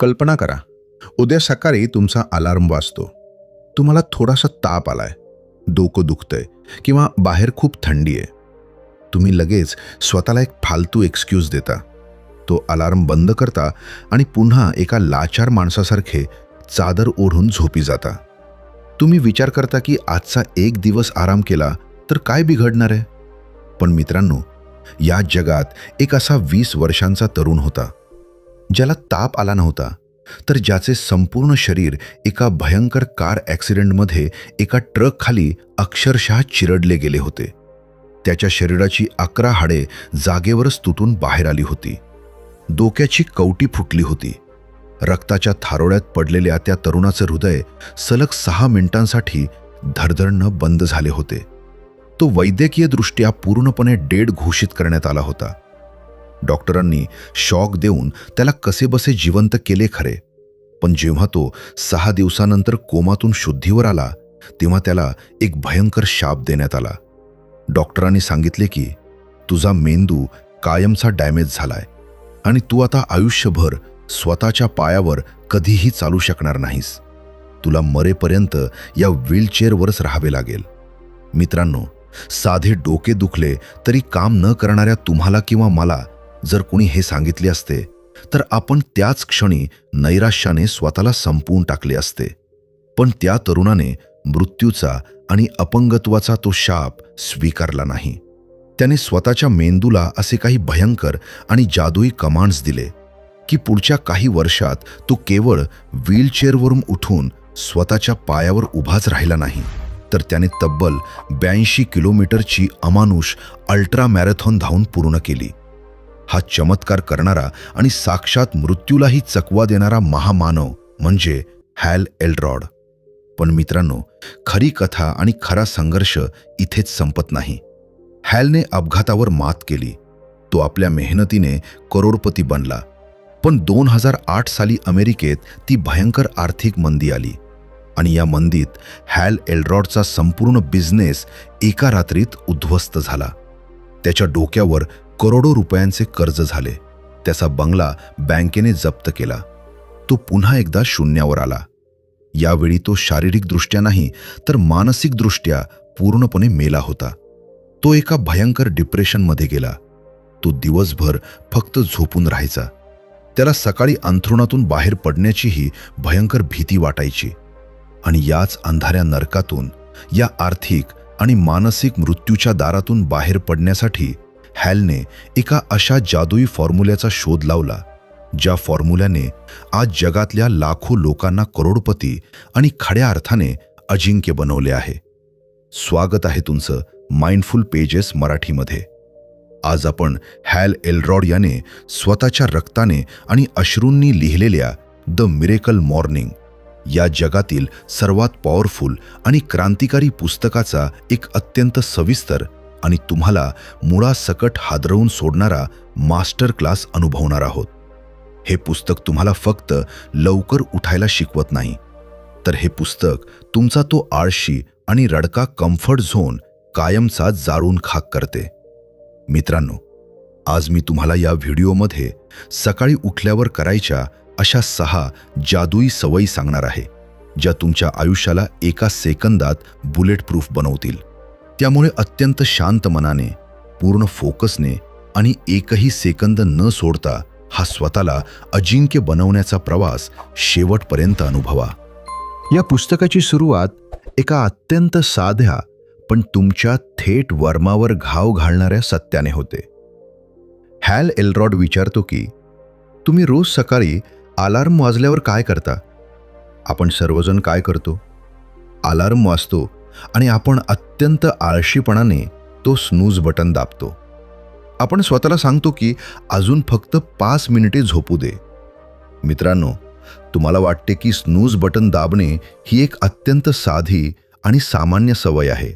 कल्पना करा, उद्या सकाळी तुमचा अलार्म वाजतो. तुम्हाला थोडासा ताप आलाय, डोकं दुखतंय किंवा बाहेर खूप थंडी आहे. तुम्ही लगेच स्वतःला एक फालतू एक्सक्यूज देता. तो अलार्म बंद करता आणि पुन्हा एका लाचार माणसासारखे चादर ओढून झोपी जाता. तुम्ही विचार करता की आजचा एक दिवस आराम केला तर काय बिघडणार आहे. पण मित्रांनो, या जगात एक असा 20 वर्षांचा तरुण होता, ज्याला ताप आला नव्हता, तर ज्याचे संपूर्ण शरीर एका भयंकर कार ॲक्सिडेंटमध्ये एका ट्रकखाली अक्षरशः चिरडले गेले होते. त्याच्या शरीराची 11 हाडे जागेवरच तुटून बाहेर आली होती. डोक्याची कवटी फुटली होती. रक्ताच्या थारोळ्यात पडलेल्या त्या तरुणाचे हृदय सलग 6 मिनिटांसाठी धडधडणं बंद झाले होते. तो वैद्यकीयदृष्ट्या पूर्णपणे डेड घोषित करण्यात आला होता. डॉक्टरांनी शॉक देऊन त्याला कसेबसे जिवंत केले खरे, पण जेव्हा तो 6 दिवसानंतर कोमातून शुद्धीवर आला तेव्हा त्याला एक भयंकर शाप देण्यात आला. डॉक्टरांनी सांगितले की तुझा मेंदू कायमचा डॅमेज झालाय आणि तू आता आयुष्यभर स्वतःच्या पायावर कधीही चालू शकणार नाहीस. तुला मरेपर्यंत या व्हीलचेअरवरच राहावे लागेल. मित्रांनो, साधे डोके दुखले तरी काम न करणाऱ्या तुम्हाला किंवा मला जर कोणी हे सांगितले असते तर आपण त्याच क्षणी नैराश्याने स्वतःला संपवून टाकले असते. पण त्या तरुणाने मृत्यूचा आणि अपंगत्वाचा तो शाप स्वीकारला नाही. त्याने स्वतःच्या मेंदूला असे काही भयंकर आणि जादुई कमांड्स दिले की पुढच्या काही वर्षात तो केवळ व्हीलचेअरवरून उठून स्वतःच्या पायावर उभाच राहिला नाही, तर त्याने तब्बल 82 किलोमीटरची अमानुष अल्ट्रा मॅरेथॉन धावून पूर्ण केली. हा चमत्कार करणारा आणि साक्षात मृत्यूलाही चकवा देणारा महामानव म्हणजे हॅल एल्रॉड. पण मित्रांनो, खरी कथा आणि खरा संघर्ष इथेच संपत नाही. हॅलने अपघातावर मात केली. तो आपल्या मेहनतीने करोडपती बनला. पण 2008 साली अमेरिकेत ती भयंकर आर्थिक मंदी आली आणि या मंदीत हॅल एल्रॉडचा संपूर्ण बिझनेस एका रात्रीत उद्ध्वस्त झाला. त्याच्या डोक्यावर करोडो रुपयांचे कर्ज झाले. त्याचा बंगला बँकेने जप्त केला. तो पुन्हा एकदा शून्यावर आला. यावेळी तो शारीरिकदृष्ट्या नाही तर मानसिकदृष्ट्या पूर्णपणे मेला होता. तो एका भयंकर डिप्रेशनमध्ये गेला. तो दिवसभर फक्त झोपून राहायचा. त्याला सकाळी अंथरुणातून बाहेर पडण्याचीही भयंकर भीती वाटायची. आणि याच अंधाऱ्या नरकातून, या आर्थिक आणि मानसिक मृत्यूच्या दारातून बाहेर पडण्यासाठी हॅलने एका अशा जादुई फॉर्म्युल्याचा शोध लावला, ज्या फॉर्म्युल्याने आज जगातल्या लाखो लोकांना करोडपती आणि खऱ्या अर्थाने अजिंक्य बनवले आहे. स्वागत आहे तुमचं माइंडफुल पेजेस मराठीमध्ये. आज आपण हॅल एल्रॉड याने स्वतःच्या रक्ताने आणि अश्रूंनी लिहिलेल्या द मिरेकल मॉर्निंग या जगातील सर्वात पॉवरफुल आणि क्रांतिकारी पुस्तकाचा एक अत्यंत सविस्तर आणि तुम्हाला मुळासकट हादरवून सोडणारा मास्टर क्लास अनुभवणार आहोत. हे पुस्तक तुम्हाला फक्त लवकर उठायला शिकवत नाही, तर हे पुस्तक तुमचा तो आळशी आणि रडका कम्फर्ट झोन कायमचा जाळून खाक करते. मित्रांनो, आज मी तुम्हाला या व्हिडिओमध्ये सकाळी उठल्यावर करायच्या अशा 6 जादुई सवयी सांगणार आहे, ज्या तुमच्या आयुष्याला एका सेकंदात बुलेट प्रूफ बनवतील. त्यामुळे अत्यंत शांत मनाने, पूर्ण फोकसने आणि एकही सेकंद न सोडता हा स्वतःला अजिंक्य बनवण्याचा प्रवास शेवटपर्यंत अनुभवा. या पुस्तकाची सुरुवात एका अत्यंत साध्या पण तुमच्या थेट वर्मावर घाव घालणाऱ्या सत्याने होते. हॅल एल्रॉड विचारतो की तुम्ही रोज सकाळी अलार्म वाजल्यावर काय करता? आपण सर्वजण काय करतो? अलार्म वाजतो आणि आपण अत्यंत आळशीपणाने तो स्नूज बटन दाबतो. आपण स्वतःला सांगतो की अजून फक्त 5 मिनिटे झोपू दे. मित्रांनो, तुम्हाला वाटते की स्नूज बटन दाबणे ही एक अत्यंत साधी आणि सामान्य सवय आहे.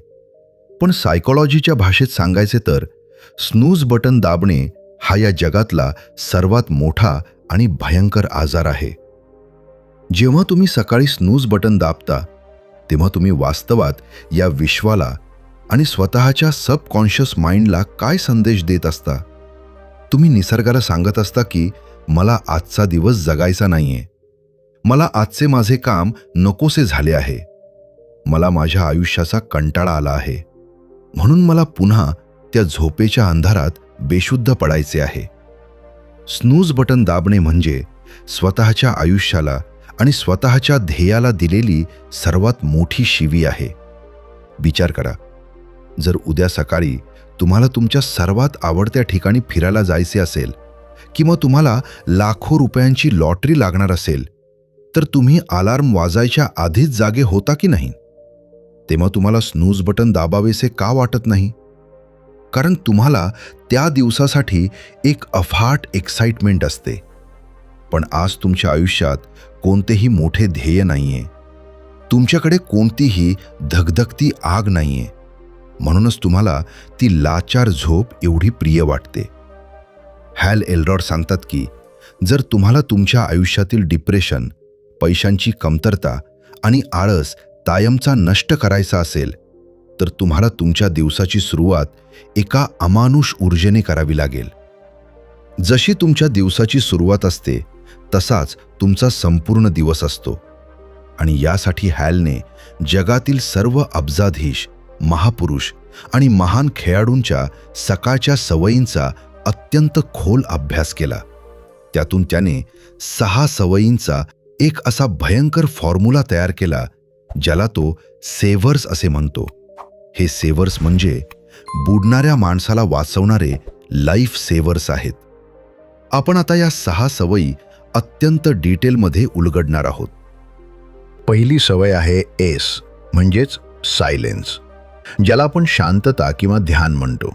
पण सायकोलॉजीच्या भाषेत सांगायचे तर स्नूज बटन दाबणे हा या जगातला सर्वात मोठा आणि भयंकर आजार आहे. जेव्हा तुम्ही सकाळी स्नूज बटन दाबता तेव्हा तुम्ही वास्तवात या विश्वाला आणि स्वतःच्या सबकॉन्शियस माइंडला काय संदेश देत असता? तुम्ही निसर्गाला सांगत असता की मला आजचा दिवस जगायचा नाहीये. मला आजचे माझे काम नकोसे झाले आहे. मला माझ्या आयुष्याचा कंटाळा आला आहे. म्हणून मला पुन्हा त्या झोपेच्या अंधारात बेशुद्ध पडायचे आहे. स्नूज बटन दाबणे म्हणजे स्वतःच्या आयुष्याला आणि स्वतःच्या ध्येयाला दिलेली सर्वात मोठी शिवी आहे. विचार करा, जर उद्या सकाळी तुम्हाला तुमच्या सर्वात आवडत्या ठिकाणी फिरायला जायचे असेल किंवा तुम्हाला लाखो रुपयांची लॉटरी लागणार असेल, तर तुम्ही अलार्म वाजायच्या आधीच जागे होता की नाही? तेव्हा तुम्हाला स्नूज बटन दाबावेसे का वाटत नाही? कारण तुम्हाला त्या दिवसासाठी एक अफाट एक्साइटमेंट असते. पण आज तुमच्या आयुष्यात कोणतेही मोठे ध्येय नाहीये. तुमच्याकडे कोणतीही धगधगती आग नाहीये. म्हणूनच तुम्हाला ती लाचार झोप एवढी प्रिय वाटते. हॅल एल्रॉड सांगतात की जर तुम्हाला तुमच्या आयुष्यातील डिप्रेशन, पैशांची कमतरता आणि आळस कायमचा नष्ट करायचा असेल, तर तुम्हाला तुमच्या दिवसाची सुरुवात एका अमानुष ऊर्जेने करावी लागेल. जशी तुमच्या दिवसाची सुरुवात असते तसाच तुमचा संपूर्ण दिवस असतो. आणि यासाठी हॅलने जगातील सर्व अब्जाधीश, महापुरुष आणि महान खेळाडूंच्या सकाळच्या सवयींचा अत्यंत खोल अभ्यास केला. त्यातून त्याने 6 सवयींचा एक असा भयंकर फॉर्म्युला तयार केला ज्याला तो सेव्हर्स असे म्हणतो. हे सेव्हर्स म्हणजे बुडणाऱ्या माणसाला वाचवणारे लाईफ सेव्हर्स आहेत. आपण आता या 6 सवयी अत्यंत डिटेलमध्ये उलगडणार आहोत. पहिली सवय आहे एस म्हणजेच सायलेन्स, ज्याला आपण शांतता किंवा ध्यान म्हणतो.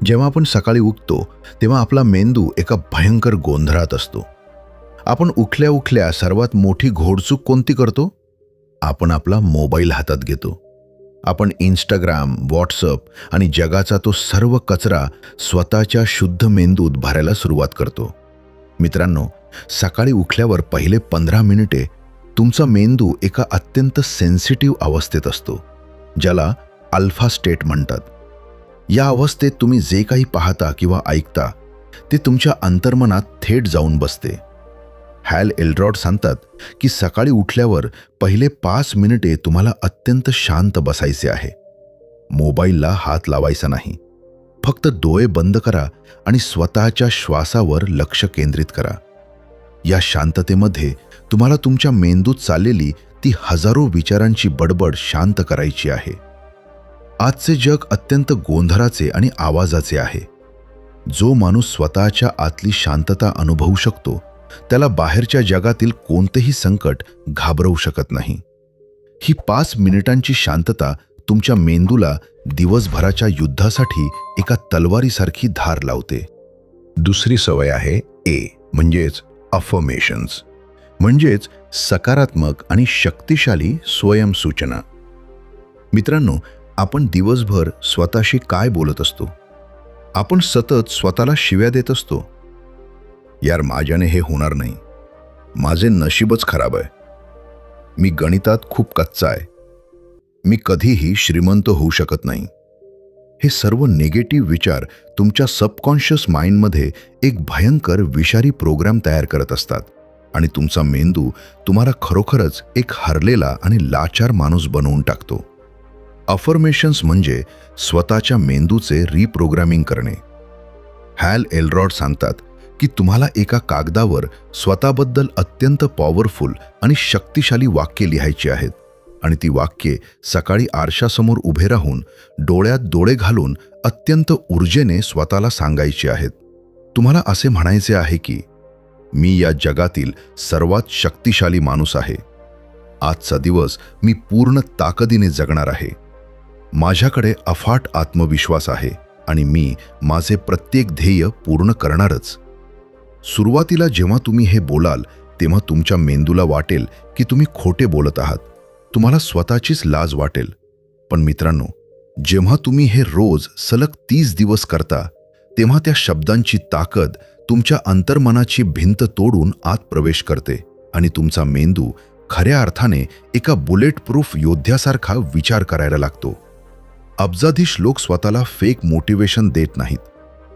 जेव्हा आपण सकाळी उठतो तेव्हा आपला मेंदू एका भयंकर गोंधळात असतो. आपण उठल्या उठल्या सर्वात मोठी घोडचूक कोणती करतो? आपण आपला मोबाईल हातात घेतो. आपण इंस्टाग्राम, व्हॉट्सअप आणि जगाचा तो सर्व कचरा स्वतःच्या शुद्ध मेंदूत भरायला सुरुवात करतो. मित्रांनो, सकाळी उठल्यावर पहिले 15 मिनिटे तुमचा मेंदू एका अत्यंत सेन्सिटिव्ह अवस्थेत असतो, ज्याला अल्फा स्टेट म्हणतात. या अवस्थेत तुम्ही जे काही पाहता किंवा ऐकता ते तुमच्या अंतर्मनात थेट जाऊन बसते. हॅल एल्रॉड सांगतात की सकाळी उठल्यावर पहिले 5 मिनिटे तुम्हाला अत्यंत शांत बसायचे आहे. मोबाईलला हात लावायचा नाही. फक्त डोळे बंद करा आणि स्वतःच्या श्वासावर लक्ष केंद्रित करा. या शांततेमध्ये तुम्हाला तुमच्या मेंदूत चाललेली ती हजारो विचारांची बडबड शांत करायची आहे. आजचे जग अत्यंत गोंधळाचे आणि आवाजाचे आहे. जो माणूस स्वतःच्या आतली शांतता अनुभवू शकतो त्याला बाहेरच्या जगातील कोणतेही संकट घाबरवू शकत नाही. ही 5 मिनिटांची शांतता तुमच्या मेंदूला दिवसभराच्या युद्धासाठी एका तलवारीसारखी धार लावते. दुसरी सवय आहे ए म्हणजेच अफर्मेशन्स, म्हणजेच सकारात्मक आणि शक्तिशाली स्वयंसूचना. मित्रांनो, आपण दिवसभर स्वतःशी काय बोलत असतो? आपण सतत स्वतःला शिव्या देत असतो. यार, माझ्याने हे होणार नाही. माझे नशीबच खराब आहे. मी गणितात खूप कच्चा आहे. मी कधीही श्रीमंत होऊ शकत नाही. हे सर्व निगेटिव्ह विचार तुमच्या सबकॉन्शियस माइंडमध्ये एक भयंकर विषारी प्रोग्राम तयार करत असतात आणि तुमचा मेंदू तुम्हाला खरोखरच एक हरलेला आणि लाचार माणूस बनवून टाकतो. अफर्मेशन्स म्हणजे स्वतःच्या मेंदूचे रिप्रोग्रामिंग करणे. हॅल एल्रॉड सांगतात की तुम्हाला एका कागदावर स्वतःबद्दल अत्यंत पॉवरफुल आणि शक्तिशाली वाक्ये लिहायची आहेत आणि ती वाक्ये सकाळी आरशासमोर उभे राहून डोळ्यात डोळे घालून अत्यंत ऊर्जेने स्वतःला सांगायची आहेत. तुम्हाला असे म्हणायचे आहे की मी या जगातील सर्वात शक्तिशाली माणूस आहे. आजचा दिवस मी पूर्ण ताकदीने जगणार आहे. माझ्याकडे अफाट आत्मविश्वास आहे आणि मी माझे प्रत्येक ध्येय पूर्ण करणारच. सुरुवातीला जेव्हा तुम्ही हे बोलाल तेव्हा तुमच्या मेंदूला वाटेल की तुम्ही खोटे बोलत आहात. तुम्हाला स्वतःचीच लाज वाटेल. पण मित्रांनो, जेव्हा तुम्ही हे रोज सलग 30 दिवस करता तेव्हा त्या शब्दांची ताकद तुमच्या अंतर्मनाची भिंत तोडून आत प्रवेश करते आणि तुमचा मेंदू खऱ्या अर्थाने एका बुलेट प्रूफ योद्ध्यासारखा विचार करायला लागतो. अब्जाधीश लोक स्वतःला फेक मोटिवेशन देत नाहीत.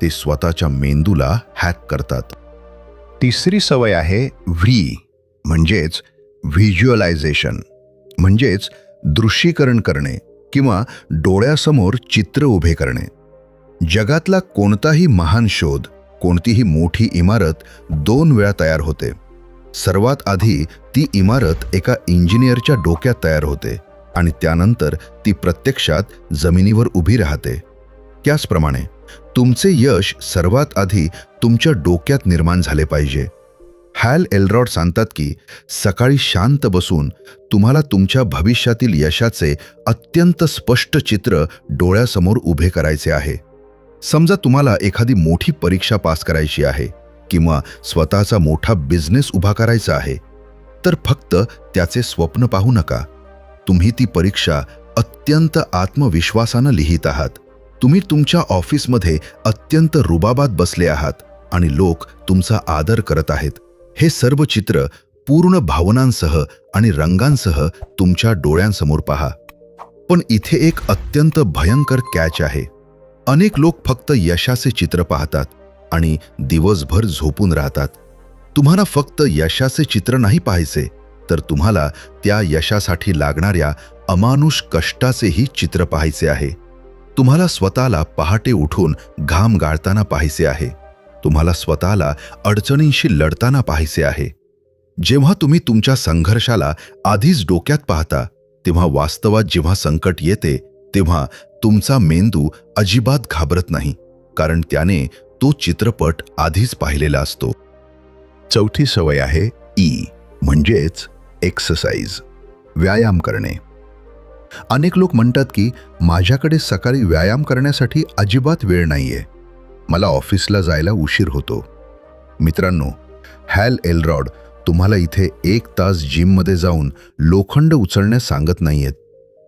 ते स्वतःच्या मेंदूला हॅक करतात. तिसरी सवय आहे व्ही म्हणजेच व्हिज्युअलायझेशन, म्हणजेच दृश्यीकरण करणे किंवा डोळ्यासमोर चित्र उभे करणे. जगातला कोणताही महान शोध, कोणतीही मोठी इमारत 2 वेळा तयार होते. सर्वात आधी ती इमारत एका इंजिनियरच्या डोक्यात तयार होते आणि त्यानंतर ती प्रत्यक्षात जमिनीवर उभी राहते. त्याचप्रमाणे तुमचे यश सर्वात आधी तुमच्या डोक्यात निर्माण झाले पाहिजे. हॅल एल्रॉड सांगतात की सकाळी शांत बसून तुम्हाला तुमच्या भविष्यातील यशाचे अत्यंत स्पष्ट चित्र डोळ्यासमोर उभे करायचे आहे. समजा तुम्हाला एखादी मोठी परीक्षा पास करायची आहे किंवा स्वतःचा मोठा बिझनेस उभा करायचा आहे, तर फक्त त्याचे स्वप्न पाहू नका. तुम्ही ती परीक्षा अत्यंत आत्मविश्वासानं लिहित आहात. तुम्ही तुमच्या ऑफिसमध्ये अत्यंत रुबाबात बसले आहात आणि लोक तुमचा आदर करत आहेत. हे सर्व चित्र पूर्ण भावनांसह आणि रंगांसह तुमच्या डोळ्यांसमोर पहा. पण इथे एक अत्यंत भयंकर कॅच आहे. अनेक लोक फक्त यशाचे चित्र पाहतात आणि दिवसभर झोपून राहतात. तुम्हाला फक्त यशाचे चित्र नाही पाहायचे, तर तुम्हाला त्या यशासाठी लागणाऱ्या अमानुष कष्टाचेही चित्र पाहायचे आहे. तुम्हाला स्वतःला पहाटे उठून घाम गाळताना पाहायचे आहे. तुम्हाला स्वतःला अडचणींशी लढताना पाहायचे आहे. जेव्हा तुम्ही तुमच्या संघर्षाला आधीच डोक्यात पाहता, तेव्हा वास्तवात जेव्हा संकट येते तेव्हा तुमचा मेंदू अजिबात घाबरत नाही, कारण त्याने तो चित्रपट आधीच पाहिलेला असतो. चौथी सवय आहे ई, म्हणजेच एक्सरसाइज, व्यायाम करणे. अनेक लोक म्हणतात की माझ्याकडे सकाळी व्यायाम करण्यासाठी अजिबात वेळ नाहीये, मला ऑफिसला जायला उशीर होतो. मित्रांनो, हॅल एल्रॉड तुम्हाला इथे 1 तास जिममध्ये जाऊन लोखंड उचलण्यास सांगत नाहीयेत.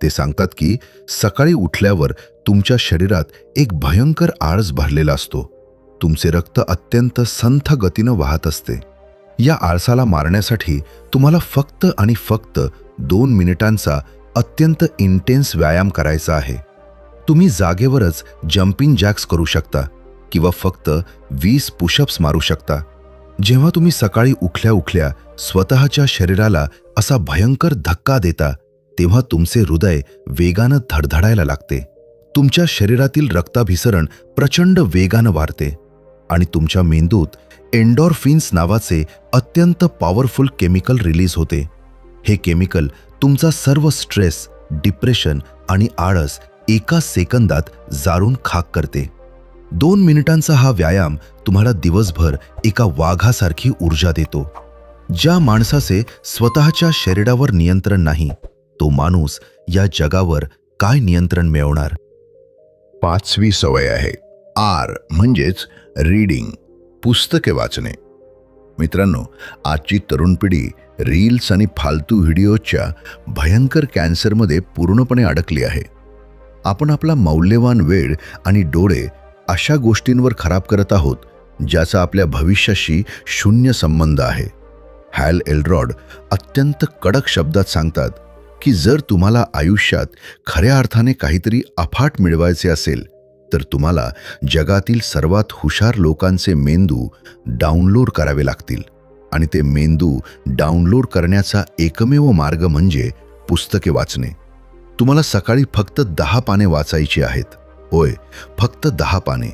ते सांगतात की सकाळी उठल्यावर तुमच्या शरीरात एक भयंकर आळस भरलेला असतो. तुमचे रक्त अत्यंत संथ गतीनं वाहत असते. या आळसाला मारण्यासाठी तुम्हाला फक्त आणि फक्त 2 मिनिटांचा अत्यंत इंटेन्स व्यायाम करायचा आहे. तुम्ही जागेवरच जम्पिंग जॅक्स करू शकता किंवा फक्त 20 पुशअप्स मारू शकता. जेव्हा तुम्ही सकाळी उठल्या उठल्या स्वतःच्या शरीराला असा भयंकर धक्का देता, तेव्हा तुमचे हृदय वेगानं धडधडायला लागते. तुमच्या शरीरातील रक्ताभिसरण प्रचंड वेगानं वाढते आणि तुमच्या मेंदूत एंडॉर्फिन्स नावाचे अत्यंत पॉवरफुल केमिकल रिलीज होते. हे केमिकल तुमचा सर्व स्ट्रेस, डिप्रेशन आणि आळस एका सेकंदात जाळून खाक करते. 2 मिनिटांचा हा व्यायाम तुम्हाला दिवसभर एका वाघासारखी ऊर्जा देतो. ज्या माणसाचे स्वतःच्या शरीरावर नियंत्रण नाही, तो माणूस या जगावर काय नियंत्रण मिळवणार? 5वी सवय आहे आर, म्हणजेच रीडिंग, पुस्तके वाचणे. मित्रांनो, आजची तरुण पिढी रील्स आणि फालतू व्हिडिओच्या भयंकर कॅन्सरमध्ये पूर्णपणे अडकली आहे. आपण आपला मौल्यवान वेळ आणि डोळे अशा गोष्टींवर खराब करत आहोत ज्याचा आपल्या भविष्याशी शून्य संबंध आहे. हॅल एल्रॉड अत्यंत कडक शब्दात सांगतात की जर तुम्हाला आयुष्यात खऱ्या अर्थाने काहीतरी अफाट मिळवायचे असेल, तर तुम्हाला जगातील सर्वात हुशार लोकांचे मेंदू डाउनलोड करावे लागतील. आणि ते मेंदू डाउनलोड करण्याचा एकमेव मार्ग म्हणजे पुस्तके वाचणे. तुम्हाला सकाळी फक्त 10 पाने वाचायची आहेत. होय, फक्त 10 पाने.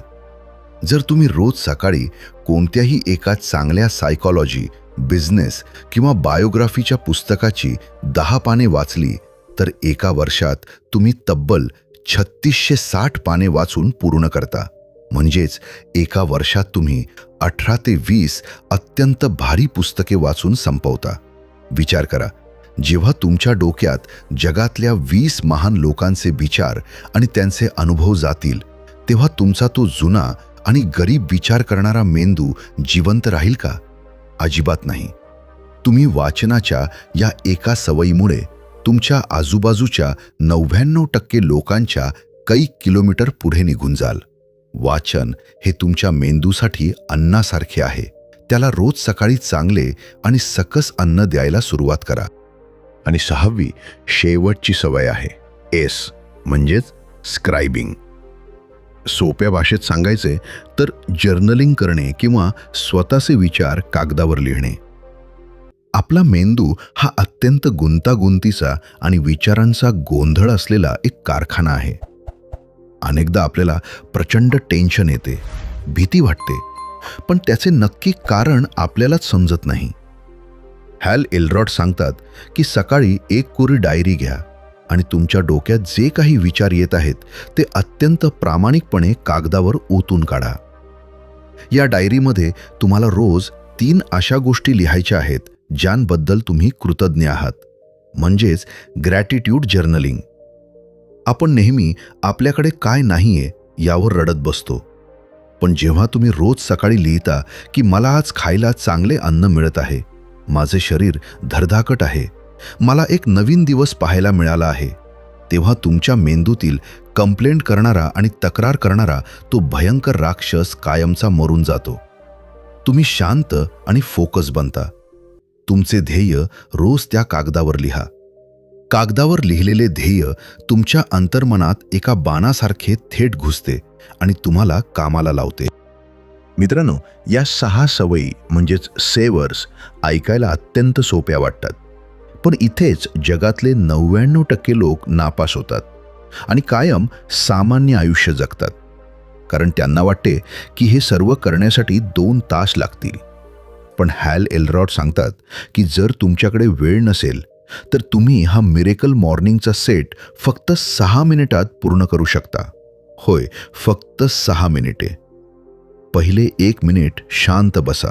जर तुम्ही रोज सकाळी कोणत्याही एका चांगल्या सायकॉलॉजी, बिझनेस किंवा बायोग्राफीच्या पुस्तकाची 10 पाने वाचली, तर एका वर्षात तुम्ही तब्बल 3660 पाने वाचून पूर्ण करता. म्हणजेच एका वर्षात तुम्ही 18 ते 20 अत्यंत भारी पुस्तके वाचून संपवता. विचार करा, जेव्हा तुमच्या डोक्यात जगातल्या 20 महान लोकांचे विचार आणि त्यांचे अनुभव जातील, तेव्हा तुमचा तो जुना आणि गरीब विचार करणारा मेंदू जिवंत राहील का? अजिबात नाही. तुम्ही वाचनाच्या या एका सवयीमुळे तुमच्या आजूबाजूच्या 99% लोकांच्या काही किलोमीटर पुढे निघून जाल. वाचन हे तुमच्या मेंदूसाठी अन्नासारखे आहे. त्याला रोज सकाळी चांगले आणि सकस अन्न द्यायला सुरुवात करा. आणि 6वी शेवटची सवय आहे एस, म्हणजेच स्क्रायबिंग. सोप्या भाषेत सांगायचे तर जर्नलिंग करणे किंवा स्वतःचे विचार कागदावर लिहिणे. आपला मेंदू हा अत्यंत गुंतागुंतीचा आणि विचारांचा गोंधळ असलेला एक कारखाना आहे. अनेकदा आपल्याला प्रचंड टेन्शन येते, भीती वाटते, पण त्याचे नक्की कारण आपल्यालाच समजत नाही. हॅल एल्रॉड सांगतात की सकाळी एक कोरी डायरी घ्या आणि तुमच्या डोक्यात जे काही विचार येत आहेत ते अत्यंत प्रामाणिकपणे कागदावर ओतून काढा. या डायरीमध्ये तुम्हाला रोज 3 अशा गोष्टी लिहायच्या आहेत ज्यांबद्दल तुम्ही कृतज्ञ आहात, म्हणजेच ग्रॅटिट्यूड जर्नलिंग. आपण नेहमी आपल्याकडे काय नाहीये यावर रडत बसतो, पण जेव्हा तुम्ही रोज सकाळी लिहिता की मला आज खायला चांगले अन्न मिळत आहे, माझे शरीर धडधाकट आहे, मला एक नवीन दिवस पाहायला मिळाला आहे, तेव्हा तुमच्या मेंदूतील कंप्लेंट करणारा आणि तक्रार करणारा तो भयंकर राक्षस कायमचा मरून जातो. तुम्ही शांत आणि फोकस बनता. तुमचे ध्येय रोज त्या कागदावर लिहा. कागदावर लिहिलेले ध्येय तुमच्या अंतर्मनात एका बाणासारखे थेट घुसते आणि तुम्हाला कामाला लावते. मित्रांनो, या 6 सवयी म्हणजेच सेवर्स ऐकायला अत्यंत सोप्या वाटतात, पण इथेच जगातले 99% लोक नापास होतात आणि कायम सामान्य आयुष्य जगतात, कारण त्यांना वाटते की हे सर्व करण्यासाठी 2 तास लागतील. पण हॅल एल्रॉड सांगतात की जर तुमच्याकडे वेळ नसेल तर तुम्ही हा मिरेकल मॉर्निंगचा सेट फक्त 6 मिनिटात पूर्ण करू शकता. होय, फक्त 6 मिनिटे. पहिले 1 मिनिट शांत बसा.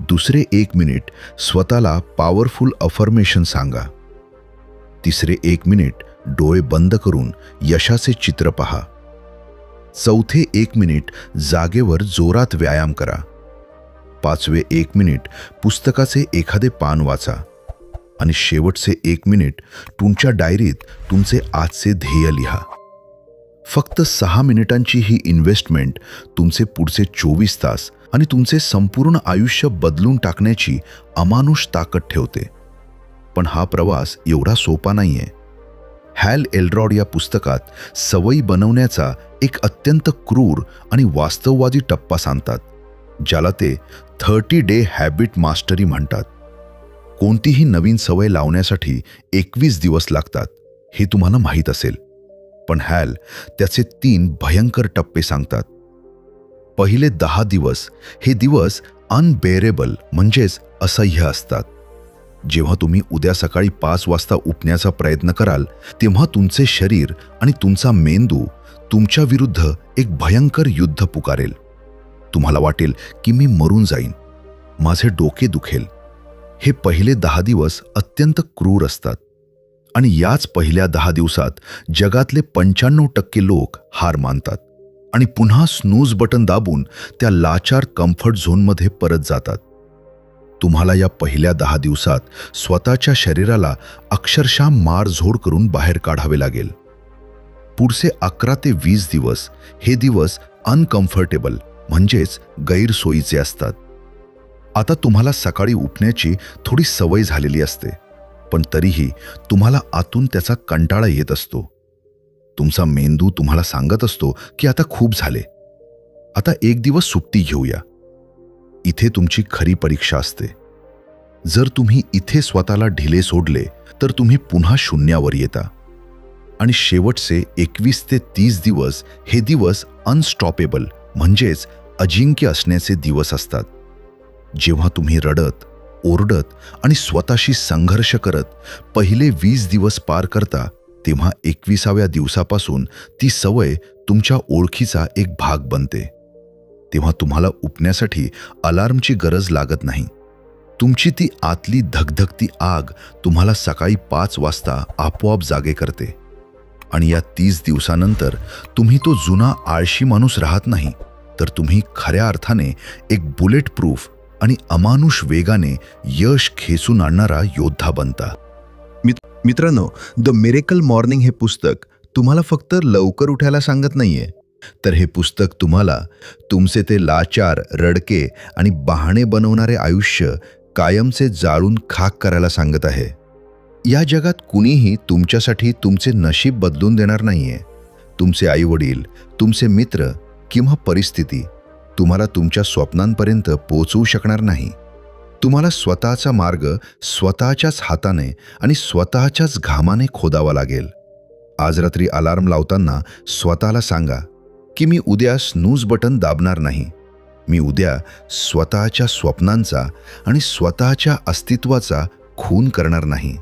दुसरे 1 मिनिट स्वतःला पॉवरफुल अफर्मेशन सांगा. तिसरे 1 मिनिट डोळे बंद करून यशाचे चित्र पहा. चौथे 1 मिनिट जागेवर जोरात व्यायाम करा. 5वे 1 मिनिट पुस्तकाचे एखादे पान वाचा. आणि शेवटचे 1 मिनिट तुमच्या डायरीत तुमचे आजचे ध्येय लिहा. फक्त 6 मिनिटांची ही इन्व्हेस्टमेंट तुमचे पुढचे 24 तास आणि तुमचे संपूर्ण आयुष्य बदलून टाकण्याची अमानुष ताकद ठेवते. पण हा प्रवास एवढा सोपा नाहीये. हॅल एल्रॉड या पुस्तकात सवयी बनवण्याचा एक अत्यंत क्रूर आणि वास्तववादी टप्पा सांगतात, ज्याला ते 30 डे हॅबिट मास्टरी म्हणतात. कोणतीही नवीन सवय लावण्यासाठी 21 दिवस लागतात, हे तुम्हाला माहीत असेल. पण हॅल त्याचे 3 भयंकर टप्पे सांगतात. पहिले 10 दिवस हे दिवस अनबेरेबल म्हणजेच असह्य असतात. जेव्हा तुम्ही उद्या सकाळी 5 वाजता उठण्याचा प्रयत्न कराल, तेव्हा तुमचे शरीर आणि तुमचा मेंदू तुमच्या विरुद्ध एक भयंकर युद्ध पुकारेल. तुम्हाला वाटेल की मी मरून जाईन, माझे डोके दुखेल. हे पहिले 10 दिवस अत्यंत क्रूर असतात आणि याच पहिल्या 10 दिवसात जगातले 95% लोक हार मानतात आणि पुन्हा स्नूज बटन दाबून त्या लाचार कम्फर्ट झोनमध्ये परत जातात. तुम्हाला या पहिल्या 10 दिवसात स्वतःच्या शरीराला अक्षरशः मारझोड करून बाहेर काढावे लागेल. पुढचे 11 ते 20 दिवस हे दिवस अनकम्फर्टेबल म्हणजेच गैरसोयीचे असतात. आता तुम्हाला सकाळी उठण्याची थोडी सवय झालेली असते, पण तरीही तुम्हाला आतून त्याचा कंटाळा येत असतो. तुमचा मेंदू तुम्हाला सांगत असतो की आता खूप झाले, आता एक दिवस सुट्टी घेऊया. इथे तुमची खरी परीक्षा असते. जर तुम्ही इथे स्वतःला ढिले सोडले तर तुम्ही पुन्हा शून्यावर येता. आणि शेवटचे 21 ते 30 दिवस हे दिवस अनस्टॉपेबल म्हणजेच अजिंक्य असण्याचे दिवस असतात. जेव्हा तुम्ही रडत, ओरडत आणि स्वतःशी संघर्ष करत पहिले 20 दिवस पार करता, तेव्हा 21व्या दिवसापासून ती सवय तुमच्या ओळखीचा एक भाग बनते. तेव्हा तुम्हाला उठण्यासाठी अलार्मची गरज लागत नाही. तुमची ती आतली धगधगती आग तुम्हाला सकाळी 5 वाजता आपोआप जागे करते. आणि या 30 दिवसानंतर तुम्ही तो जुना आळशी माणूस राहत नाही, तर तुम्ही खऱ्या अर्थाने एक बुलेट प्रूफ आणि अमानुष वेगाने यश खेचून आणणारा योद्धा बनता. मित्रांनो, द मिरेकल मॉर्निंग हे पुस्तक तुम्हाला फक्त लवकर उठायला सांगत नाहीये, तर हे पुस्तक तुम्हाला तुमचे ते लाचार, रडके आणि बहाणे बनवणारे आयुष्य कायमचे जाळून खाक करायला सांगत आहे. या जगात कुणीही तुमच्यासाठी तुमचे नशीब बदलून देणार नाहीये. तुमचे आईवडील, तुमचे मित्र किंवा परिस्थिती तुम्हाला तुमच्या स्वप्नांपर्यंत पोहोचवू शकणार नाही. तुम्हाला स्वतःचा मार्ग स्वतःच्याच हाताने आणि स्वतःच्याच घामाने खोदावा लागेल. आज रात्री अलार्म लावताना स्वतःला सांगा की मी उद्या स्नूज बटन दाबणार नाही. मी उद्या स्वतःच्या स्वप्नांचा आणि स्वतःच्या अस्तित्वाचा खून करणार नाही.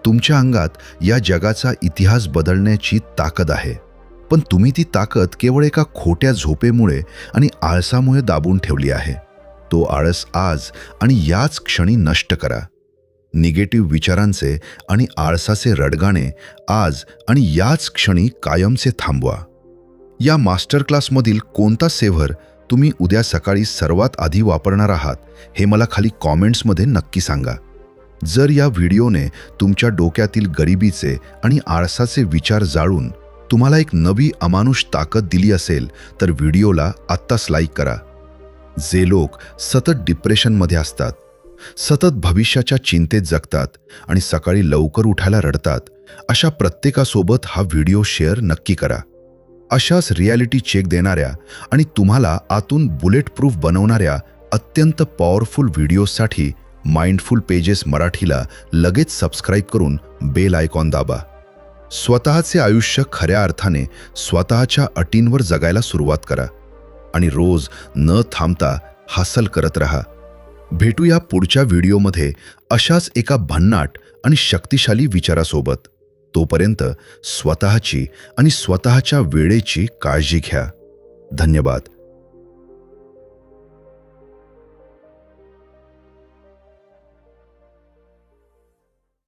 तुमच्या अंगात या जगाचा इतिहास बदलण्याची ताकद आहे, पण तुम्ही ती ताकद केवळ एका खोट्या झोपेमुळे आणि आळसामुळे दाबून ठेवली आहे. तो आळस आज आणि याच क्षणी नष्ट करा. निगेटिव्ह विचारांचे आणि आळसाचे रडगाणे आज आणि याच क्षणी कायमचे थांबवा. या मास्टर क्लासमधील कोणता सेव्हर तुम्ही उद्या सकाळी सर्वात आधी वापरणार आहात हे मला खाली कॉमेंट्समध्ये नक्की सांगा. जर या व्हिडिओने तुमच्या डोक्यातील गरिबीचे आणि आळसाचे विचार जाळून तुम्हाला एक नवी अमानुष ताकद दिली असेल तर व्हिडिओला आत्ताच लाईक करा. जे लोक सतत डिप्रेशनमध्ये असतात, सतत भविष्याच्या चिंतेत जगतात आणि सकाळी लवकर उठायला रडतात, अशा प्रत्येकासोबत हा व्हिडिओ शेअर नक्की करा. अशाच रियालिटी चेक देणाऱ्या आणि तुम्हाला आतून बुलेट प्रूफ बनवणाऱ्या अत्यंत पॉवरफुल व्हिडिओसाठी माइंडफुल पेजेस मराठीला लगेच सबस्क्राईब करून बेल आयकॉन दाबा. स्वतःचे आयुष्य खऱ्या अर्थाने स्वतःच्या अटींवर जगायला सुरुवात करा आणि रोज न थांबता हासल करत रहा. भेटूया पुढच्या व्हिडिओमध्ये अशाच एका भन्नाट आणि शक्तिशाली विचारासोबत. तोपर्यंत स्वतःची आणि स्वतःच्या वेळेची काळजी घ्या. धन्यवाद.